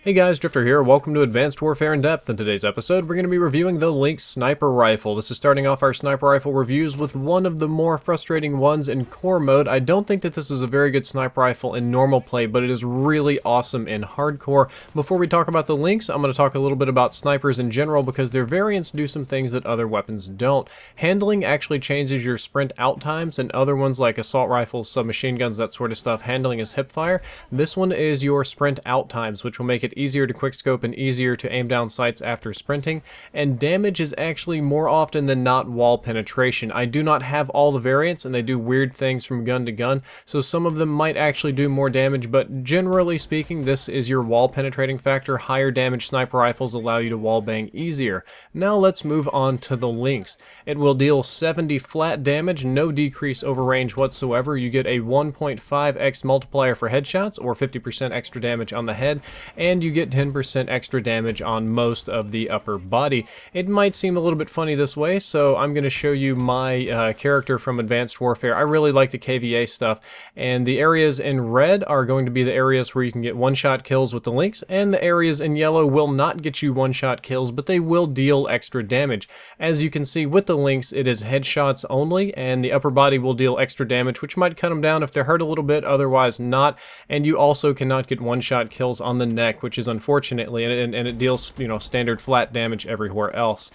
Hey guys, Drifter here. Welcome to Advanced Warfare in Depth. In today's episode, we're going to be reviewing the Lynx sniper rifle. This is starting off our sniper rifle reviews with one of the more frustrating ones in core mode. I don't think that this is a very good sniper rifle in normal play, but it is really awesome in hardcore. Before we talk about the Lynx, I'm going to talk a little bit about snipers in general because their variants do some things that other weapons don't. Handling actually changes your sprint out times, and other ones like assault rifles, submachine guns, that sort of stuff, handling is hip fire. This one is your sprint out times, which will make it easier to quickscope and easier to aim down sights after sprinting, and damage is actually more often than not wall penetration. I do not have all the variants and they do weird things from gun to gun, so some of them might actually do more damage, but generally speaking this is your wall penetrating factor. Higher damage sniper rifles allow you to wall bang easier. Now let's move on to the Lynx. It will deal 70 flat damage, no decrease over range whatsoever. You get a 1.5x multiplier for headshots, or 50% extra damage on the head, and you get 10% extra damage on most of the upper body. It might seem a little bit funny this way, so I'm going to show you my character from Advanced Warfare. I really like the KVA stuff, and the areas in red are going to be the areas where you can get one-shot kills with the Lynx, and the areas in yellow will not get you one-shot kills, but they will deal extra damage. As you can see with the Lynx, it is headshots only, and the upper body will deal extra damage, which might cut them down if they're hurt a little bit, otherwise not, and you also cannot get one-shot kills on the neck, which is unfortunately, and it deals, standard flat damage everywhere else.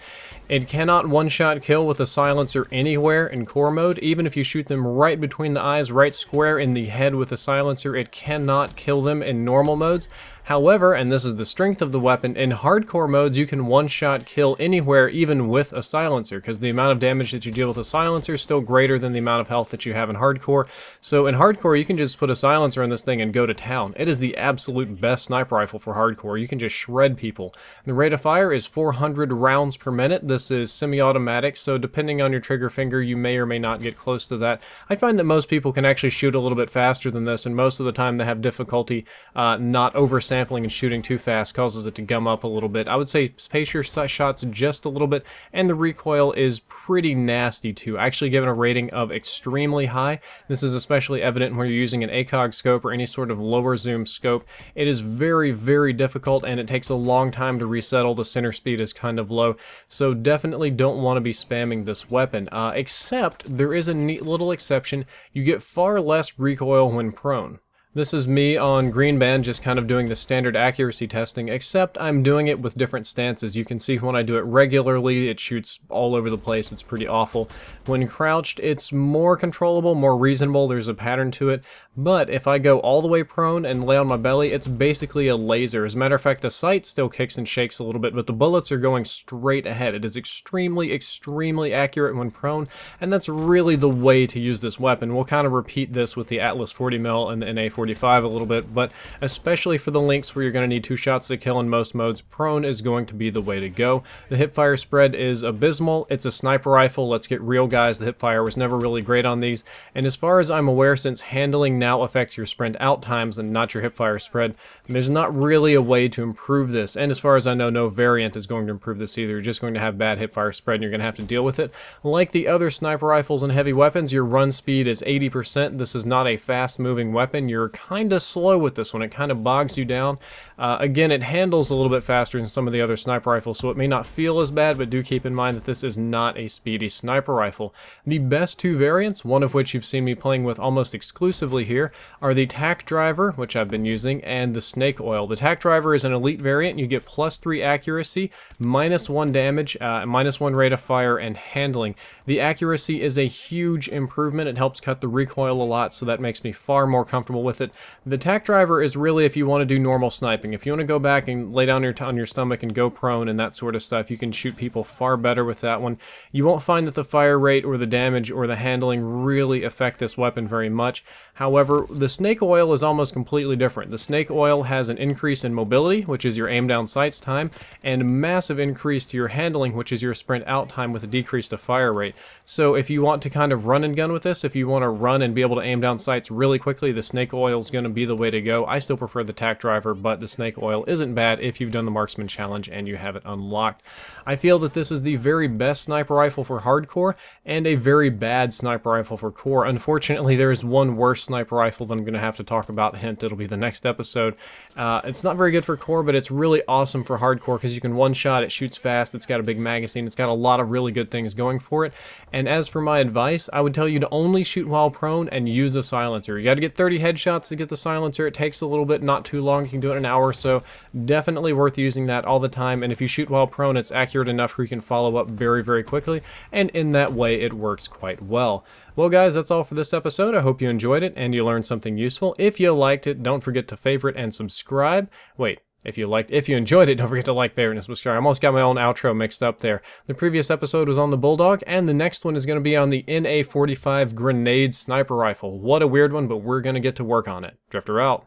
It cannot one-shot kill with a silencer anywhere in core mode. Even if you shoot them right between the eyes, right square in the head with a silencer, it cannot kill them in normal modes. However, and this is the strength of the weapon, in hardcore modes you can one-shot kill anywhere even with a silencer, because the amount of damage that you deal with a silencer is still greater than the amount of health that you have in hardcore. So in hardcore you can just put a silencer on this thing and go to town. It is the absolute best sniper rifle for hardcore. You can just shred people. The rate of fire is 400 rounds per minute. This is semi-automatic, so depending on your trigger finger you may or may not get close to that. I find that most people can actually shoot a little bit faster than this, and most of the time they have difficulty not oversampling and shooting too fast causes it to gum up a little bit. I would say pace your shots just a little bit, and the recoil is pretty nasty too. Actually given a rating of extremely high. This is especially evident when you're using an ACOG scope or any sort of lower zoom scope. It is very, very difficult, and it takes a long time to resettle. The center speed is kind of low, so definitely don't want to be spamming this weapon. Except there is a neat little exception. You get far less recoil when prone. This is me on green band just kind of doing the standard accuracy testing, except I'm doing it with different stances. You can see when I do it regularly, it shoots all over the place. It's pretty awful. When crouched, it's more controllable, more reasonable. There's a pattern to it. But if I go all the way prone and lay on my belly, it's basically a laser. As a matter of fact, the sight still kicks and shakes a little bit, but the bullets are going straight ahead. It is extremely, extremely accurate when prone, and that's really the way to use this weapon. We'll kind of repeat this with the Atlas 40mm and the NA45 a little bit, but especially for the Lynx where you're going to need 2 shots to kill in most modes, prone is going to be the way to go. The hipfire spread is abysmal. It's a sniper rifle. Let's get real, guys. The hipfire was never really great on these, and as far as I'm aware, since handling now affects your sprint out times and not your hipfire spread, there's not really a way to improve this, and as far as I know, no variant is going to improve this either. You're just going to have bad hipfire spread and you're going to have to deal with it. Like the other sniper rifles and heavy weapons, your run speed is 80%. This is not a fast moving weapon. You're kind of slow with this one. It kind of bogs you down. Again, it handles a little bit faster than some of the other sniper rifles, so it may not feel as bad, but do keep in mind that this is not a speedy sniper rifle. The best 2 variants, one of which you've seen me playing with almost exclusively here, are the tack driver, which I've been using, and the snake oil. The tack driver is an elite variant. You get +3 accuracy, -1 damage, -1 rate of fire, and handling. The accuracy is a huge improvement. It helps cut the recoil a lot, so that makes me far more comfortable with it. The tack driver is really if you want to do normal sniping. If you want to go back and lay down on your stomach and go prone and that sort of stuff, you can shoot people far better with that one. You won't find that the fire rate or the damage or the handling really affect this weapon very much. However, the snake oil is almost completely different. The snake oil has an increase in mobility, which is your aim down sights time, and a massive increase to your handling, which is your sprint out time with a decrease to fire rate. So if you want to kind of run and gun with this, if you want to run and be able to aim down sights really quickly, the snake oil oil is going to be the way to go. I still prefer the tack driver, but the snake oil isn't bad if you've done the marksman challenge and you have it unlocked. I feel that this is the very best sniper rifle for hardcore and a very bad sniper rifle for core. Unfortunately, there is one worse sniper rifle that I'm going to have to talk about. Hint, it'll be the next episode. It's not very good for core, but it's really awesome for hardcore because you can one-shot, it shoots fast, it's got a big magazine, it's got a lot of really good things going for it. And as for my advice, I would tell you to only shoot while prone and use a silencer. You got to get 30 headshots to get the silencer. It takes a little bit, not too long. You can do it in an hour or so. Definitely worth using that all the time. And if you shoot while prone, it's accurate enough where you can follow up very, very quickly. And in that way, it works quite well. Well, guys, that's all for this episode. I hope you enjoyed it and you learned something useful. If you liked it, don't forget to favorite and subscribe. Wait. If you enjoyed it, don't forget to like, favorite, and subscribe. I almost got my own outro mixed up there. The previous episode was on the Bulldog, and the next one is going to be on the NA-45 grenade sniper rifle. What a weird one, but we're going to get to work on it. Drifter out.